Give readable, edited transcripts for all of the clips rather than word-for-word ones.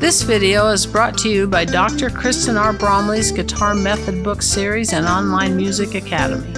This video is brought to you by Dr. Kristen R. Bromley's Guitar Method Book Series and Online Music Academy.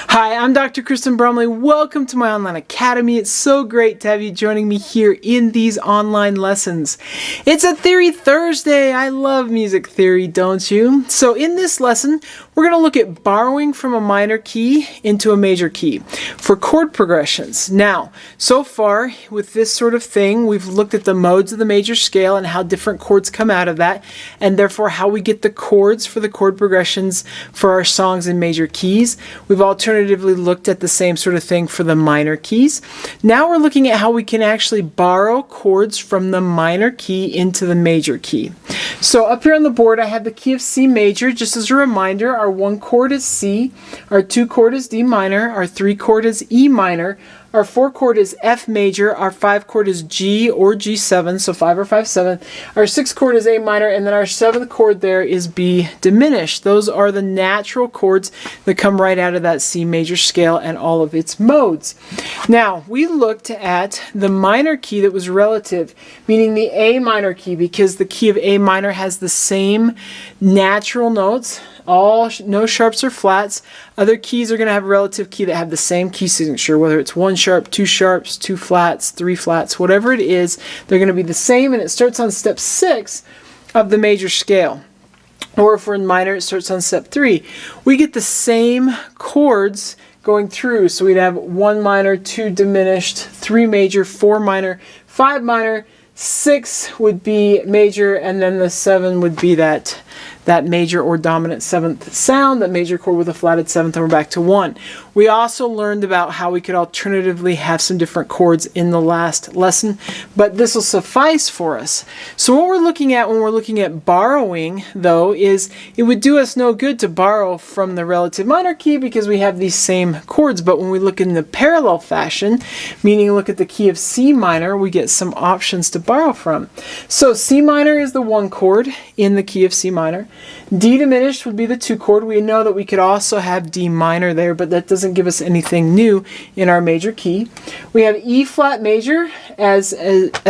Hi, I'm Dr. Kristen Bromley. Welcome to my online academy. It's so great to have you joining me here in these online lessons. It's a Theory Thursday. I love music theory, don't you? So in this lesson, we're going to look at borrowing from a minor key into a major key for chord progressions. Now, so far with this sort of thing, we've looked at the modes of the major scale and how different chords come out of that, and therefore how we get the chords for the chord progressions for our songs in major keys. We've alternatively looked at the same sort of thing for the minor keys. Now we're looking at how we can actually borrow chords from the minor key into the major key. So up here on the board I have the key of C major. Just as a reminder, our one chord is C, our two chord is D minor, our three chord is E minor, our four chord is F major, our five chord is G or G7, so 5 or 5, 7. Our sixth chord is A minor, and then our seventh chord there is B diminished. Those are the natural chords that come right out of that C major scale and all of its modes. Now, we looked at the minor key that was relative, meaning the A minor key, because the key of A minor has the same natural notes, no sharps or flats. Other keys are going to have a relative key that have the same key signature, whether it's one sharp, two sharps, two flats, three flats, whatever it is, they're going to be the same, and it starts on step 6 of the major scale. Or if we're in minor, it starts on step 3. We get the same chords going through, so we'd have 1 minor, 2 diminished, 3 major, 4 minor, 5 minor, 6 would be major, and then the 7 would be that major or dominant 7th sound, that major chord with a flatted 7th, and we're back to 1. We also learned about how we could alternatively have some different chords in the last lesson, but this will suffice for us. So what we're looking at when we're looking at borrowing, though, is it would do us no good to borrow from the relative minor key because we have these same chords, but when we look in the parallel fashion, meaning look at the key of C minor, we get some options to borrow from. So C minor is the 1 chord in the key of C minor. D diminished would be the 2 chord. We know that we could also have D minor there, but that doesn't give us anything new in our major key. We have E flat major as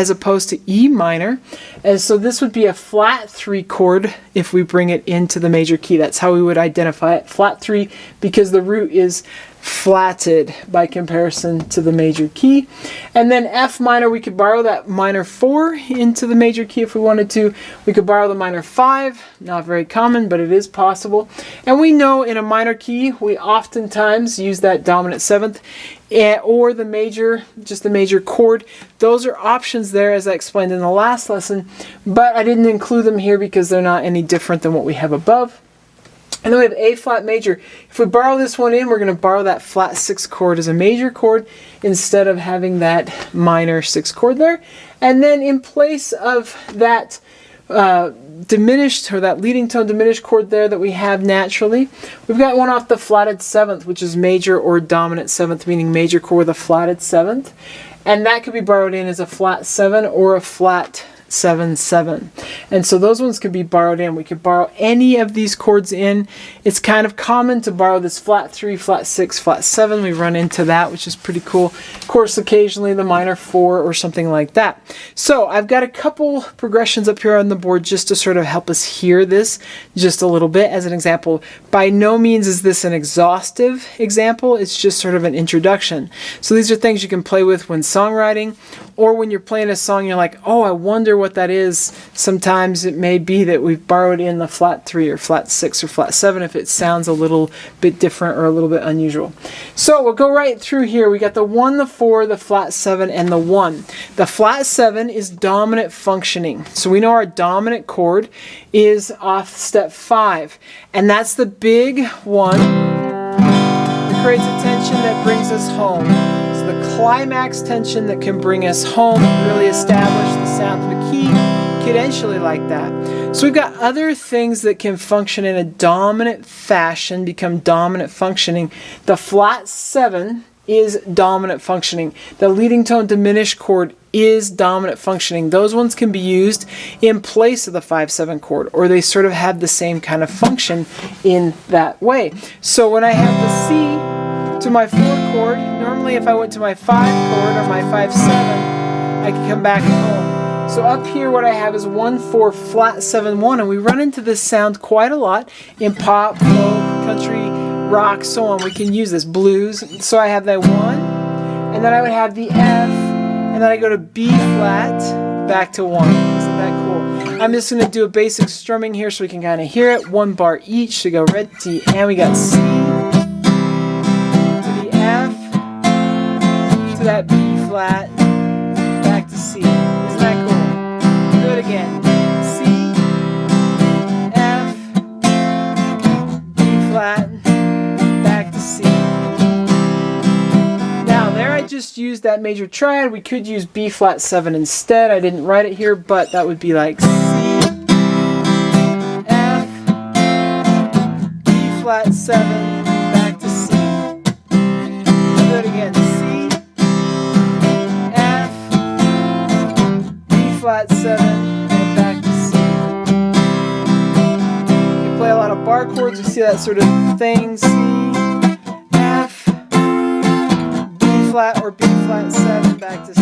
opposed to E minor, and so this would be a flat 3 chord if we bring it into the major key. That's how we would identify it, flat 3, because the root is flatted by comparison to the major key. And then F minor, we could borrow that minor 4 into the major key if we wanted to. We could borrow the minor 5, not very common, but it is possible. And we know in a minor key, we oftentimes use that dominant 7th or the major, just the major chord. Those are options there, as I explained in the last lesson, but I didn't include them here because they're not any different than what we have above. And then we have A flat major. If we borrow this one in, we're going to borrow that flat 6 chord as a major chord instead of having that minor 6 chord there. And then in place of that diminished, or that leading tone diminished chord there that we have naturally, we've got one off the flatted 7th, which is major or dominant 7th, meaning major chord with a flatted 7th. And that could be borrowed in as a flat 7 or a flat 7, 7. And so those ones could be borrowed in. We could borrow any of these chords in. It's kind of common to borrow this flat 3, flat 6, flat 7. We run into that, which is pretty cool. Of course, occasionally the minor 4 or something like that. So I've got a couple progressions up here on the board just to sort of help us hear this just a little bit as an example. By no means is this an exhaustive example. It's just sort of an introduction. So these are things you can play with when songwriting, or when you're playing a song, you're like, oh, I wonder what that is. Sometimes it may be that we've borrowed in the flat 3 or flat 6 or flat 7 if it sounds a little bit different or a little bit unusual. So we'll go right through here. We got the 1, the 4, the flat 7, and the 1. The flat 7 is dominant functioning. So we know our dominant chord is off step 5, and that's the big one that creates a tension that brings us home. The climax tension that can bring us home, really establish the sound of a key cadentially like that. So we've got other things that can function in a dominant fashion, become dominant functioning. The flat 7 is dominant functioning. The leading tone diminished chord is dominant functioning. Those ones can be used in place of the 5-7 chord, or they sort of have the same kind of function in that way. So when I have the C to my 4 chord, normally if I went to my 5 chord or my 5-7, I could come back home. So up here what I have is 1, 4, flat, 7, 1, and we run into this sound quite a lot in pop, folk, country, rock, so on. We can use this, blues. So I have that 1, and then I would have the F, and then I go to B flat, back to 1. Isn't that cool? I'm just going to do a basic strumming here so we can kind of hear it. 1 bar each, so go ready, and we got C, to the F, to that B flat, back to C. Isn't that cool? Do it again. C, F, B flat, back to C. Now there I just used that major triad. We could use B flat 7 instead. I didn't write it here, but that would be like C, F, B flat 7, back to C. Do it again. C, F, B flat 7, and back to C. You play a lot of bar chords, you see that sort of thing. C, F, B flat or B flat 7, back to C.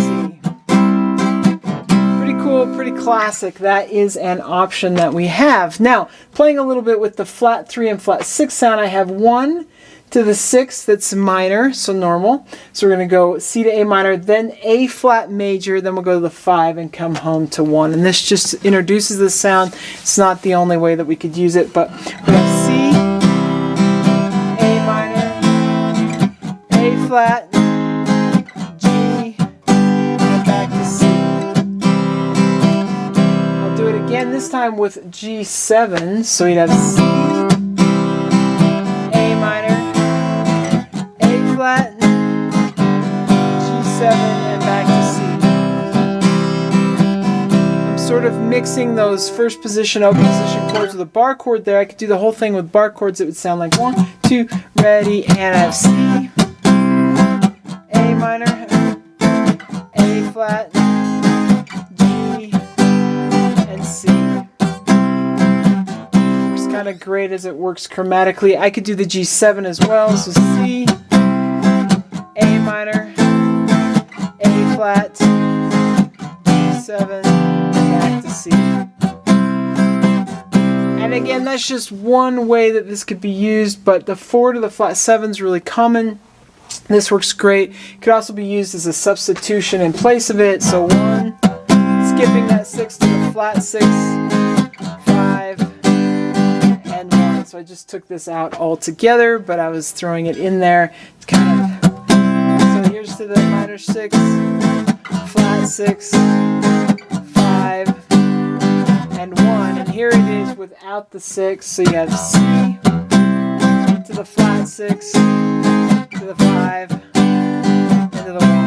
Pretty cool, pretty classic. That is an option that we have. Now, playing a little bit with the flat 3 and flat 6 sound, I have 1 to the 6 that's minor, so normal. So we're going to go C to A minor, then A flat major, then we'll go to the 5 and come home to 1. And this just introduces the sound. It's not the only way that we could use it, but we have C, A minor, A flat, G, and back to C. I'll do it again, this time with G7. So we'd have C, A minor, flat, G7, and back to C. I'm sort of mixing those first position, open position chords with a bar chord there. I could do the whole thing with bar chords. It would sound like 1, 2, ready, and I have C, A minor, A flat, G, and C. Works kind of great as it works chromatically. I could do the G7 as well, so C, A minor, A flat, G7, back to C. And again, that's just one way that this could be used, but the 4 to the flat 7 is really common. This works great. It could also be used as a substitution in place of it. So 1, skipping that 6 to the flat 6, 5, and 1. So I just took this out altogether, but I was throwing it in there. It's kind of, so here's to the minor 6, flat 6, 5, and 1. And here it is without the 6. So you have C to the flat 6, to the 5, and to the 1.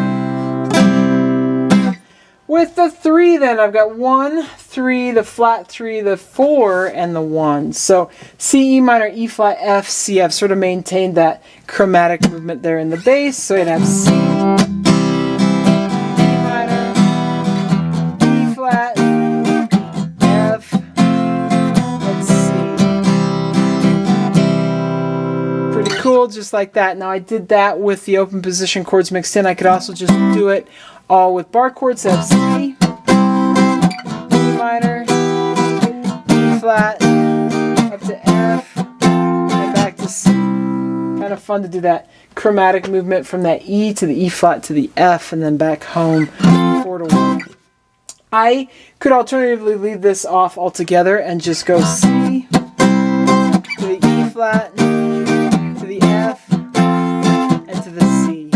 With the 3 then, I've got 1, 3, the flat 3, the 4, and the 1. So C, E minor, E flat, F, C. I've sort of maintained that chromatic movement there in the bass. So you'd have C, E minor, E flat, F, and C. Pretty cool, just like that. Now I did that with the open position chords mixed in. I could also just do it all with bar chords. Have C, E minor, E flat, up to F, and back to C. Kind of fun to do that chromatic movement from that E to the E flat to the F, and then back home 4 to 1. I could alternatively leave this off altogether and just go C to the E flat, to the F, and to the C.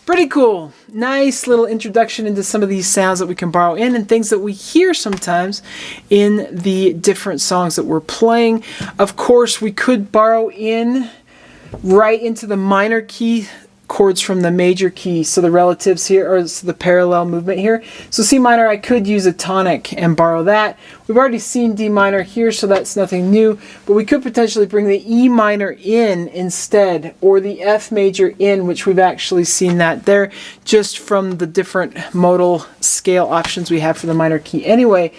Pretty cool. Nice little introduction into some of these sounds that we can borrow in and things that we hear sometimes in the different songs that we're playing. Of course, we could borrow in right into the minor key chords from the major key. So the relatives here, or the parallel movement here. So C minor, I could use a tonic and borrow that. We've already seen D minor here, so that's nothing new. But we could potentially bring the E minor in instead, or the F major in, which we've actually seen that there, just from the different modal scale options we have for the minor key anyway.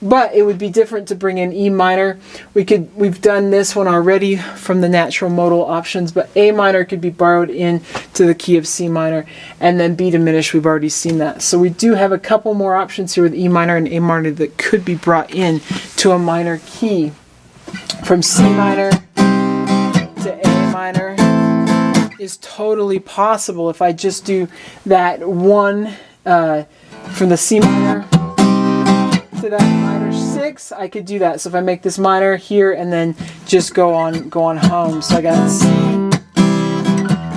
But it would be different to bring in E minor. We've done this one already from the natural modal options, but A minor could be borrowed in to the key of C minor, and then B diminished, we've already seen that. So we do have a couple more options here with E minor and A minor that could be brought in to a minor key. From C minor to A minor is totally possible if I just do that one from the C minor to that minor 6. I could do that. So if I make this minor here and then just go on home. So I got C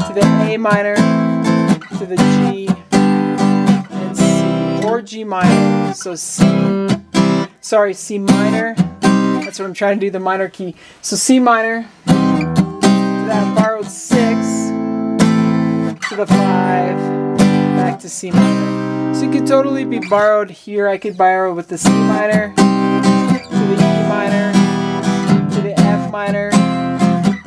to the A minor to the G and C, or G minor. So C minor. That's what I'm trying to do, the minor key. So C minor to that borrowed 6 to the 5 back to C minor. So it could totally be borrowed here. I could borrow with the C minor to the E minor to the F minor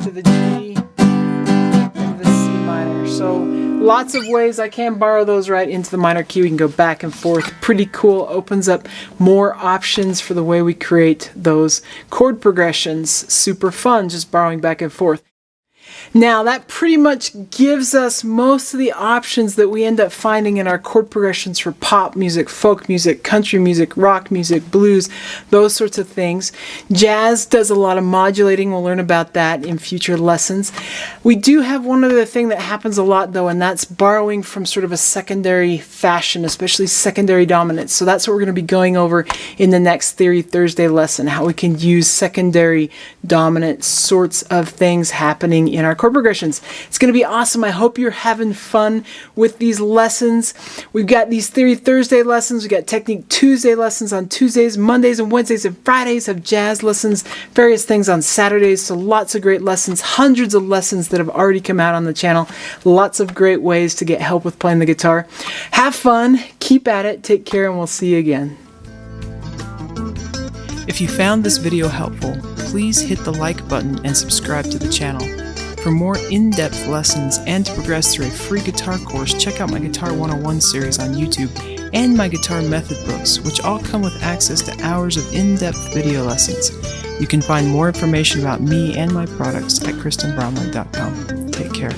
to the G and the C minor. So lots of ways I can borrow those right into the minor key. We can go back and forth. Pretty cool. Opens up more options for the way we create those chord progressions. Super fun just borrowing back and forth. Now that pretty much gives us most of the options that we end up finding in our chord progressions for pop music, folk music, country music, rock music, blues, those sorts of things. Jazz does a lot of modulating. We'll learn about that in future lessons. We do have one other thing that happens a lot though, and that's borrowing from sort of a secondary fashion, especially secondary dominance. So that's what we're going to be going over in the next Theory Thursday lesson, how we can use secondary dominant sorts of things happening in our chord progressions. It's going to be awesome. I hope you're having fun with these lessons. We've got these Theory Thursday lessons. We've got Technique Tuesday lessons on Tuesdays, Mondays and Wednesdays and Fridays have jazz lessons, various things on Saturdays. So lots of great lessons, hundreds of lessons that have already come out on the channel. Lots of great ways to get help with playing the guitar. Have fun, keep at it, take care, and we'll see you again. If you found this video helpful, please hit the like button and subscribe to the channel. For more in-depth lessons and to progress through a free guitar course, check out my Guitar 101 series on YouTube and my guitar method books, which all come with access to hours of in-depth video lessons. You can find more information about me and my products at KristenBromley.com. Take care.